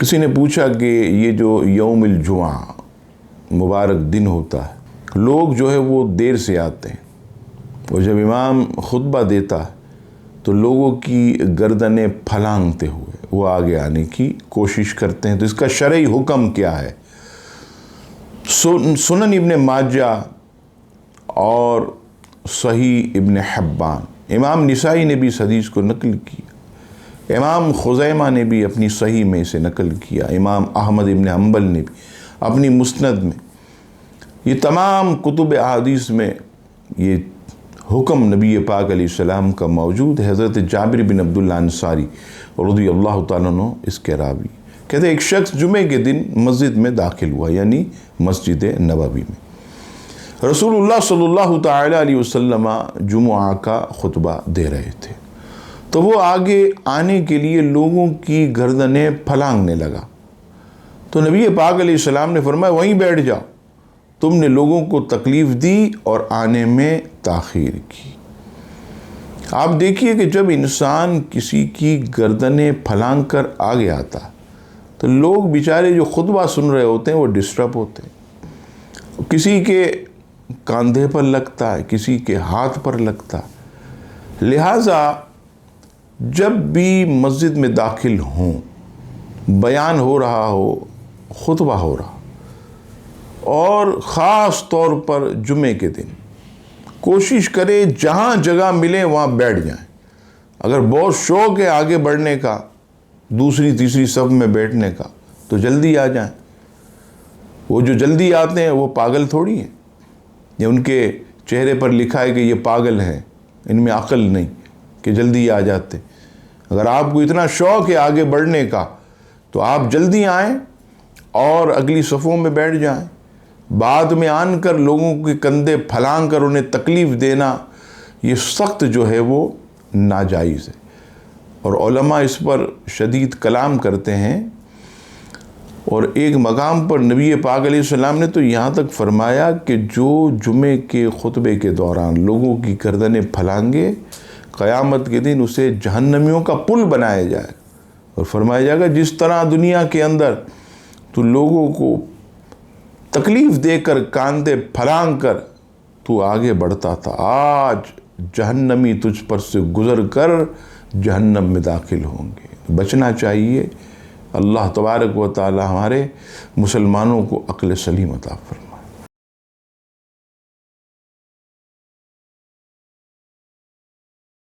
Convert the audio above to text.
کسی نے پوچھا کہ یہ جو یوم الجمعہ مبارک دن ہوتا ہے، لوگ جو ہے وہ دیر سے آتے ہیں، اور جب امام خطبہ دیتا ہے تو لوگوں کی گردنیں پھلانگتے ہوئے وہ آگے آنے کی کوشش کرتے ہیں، تو اس کا شرعی حکم کیا ہے؟ سنن ابن ماجہ اور صحیح ابن حبان، امام نسائی نے بھی اس حدیث کو نقل کیا، امام خزیمہ نے بھی اپنی صحیح میں اسے نقل کیا، امام احمد ابن حنبل نے بھی اپنی مسند میں، یہ تمام کتب احادیث میں یہ حکم نبی پاک علیہ السلام کا موجود ہے۔ حضرت جابر بن عبداللہ انصاری رضی اللہ تعالیٰ عنہ اس کے راوی کہتے ہیں ایک شخص جمعے کے دن مسجد میں داخل ہوا، یعنی مسجد نبوی میں۔ رسول اللہ صلی اللہ تعالیٰ علیہ وسلم جمعہ کا خطبہ دے رہے تھے، تو وہ آگے آنے کے لیے لوگوں کی گردنیں پھلانگنے لگا، تو نبی پاک علیہ السلام نے فرمایا وہیں بیٹھ جاؤ، تم نے لوگوں کو تکلیف دی اور آنے میں تاخیر کی۔ آپ دیکھیے کہ جب انسان کسی کی گردنیں پھلانگ کر آگے آتا تو لوگ بیچارے جو خطبہ سن رہے ہوتے ہیں وہ ڈسٹرب ہوتے ہیں، کسی کے کاندھے پر لگتا ہے، کسی کے ہاتھ پر لگتا ہے۔ لہٰذا جب بھی مسجد میں داخل ہوں، بیان ہو رہا ہو، خطبہ ہو رہا، اور خاص طور پر جمعے کے دن کوشش کرے جہاں جگہ ملے وہاں بیٹھ جائیں۔ اگر بہت شوق ہے آگے بڑھنے کا، دوسری تیسری صف میں بیٹھنے کا، تو جلدی آ جائیں۔ وہ جو جلدی آتے ہیں وہ پاگل تھوڑی ہیں، یہ ان کے چہرے پر لکھا ہے کہ یہ پاگل ہیں، ان میں عقل نہیں کہ جلدی آ جاتے۔ اگر آپ کو اتنا شوق ہے آگے بڑھنے کا تو آپ جلدی آئیں اور اگلی صفوں میں بیٹھ جائیں۔ بعد میں آن کر لوگوں کے کندھے پھلانگ کر انہیں تکلیف دینا، یہ سخت جو ہے وہ ناجائز ہے، اور علماء اس پر شدید کلام کرتے ہیں۔ اور ایک مقام پر نبی پاک علیہ السلام نے تو یہاں تک فرمایا کہ جو جمعے کے خطبے کے دوران لوگوں کی گردنیں پھلانگے، قیامت کے دن اسے جہنمیوں کا پل بنایا جائے، اور فرمایا جائے گا جس طرح دنیا کے اندر تو لوگوں کو تکلیف دے کر کاندھے پھلانگ کر تو آگے بڑھتا تھا، آج جہنمی تجھ پر سے گزر کر جہنم میں داخل ہوں گے۔ بچنا چاہیے۔ اللہ تبارک و تعالی ہمارے مسلمانوں کو عقل سلیم عطا فرمائے۔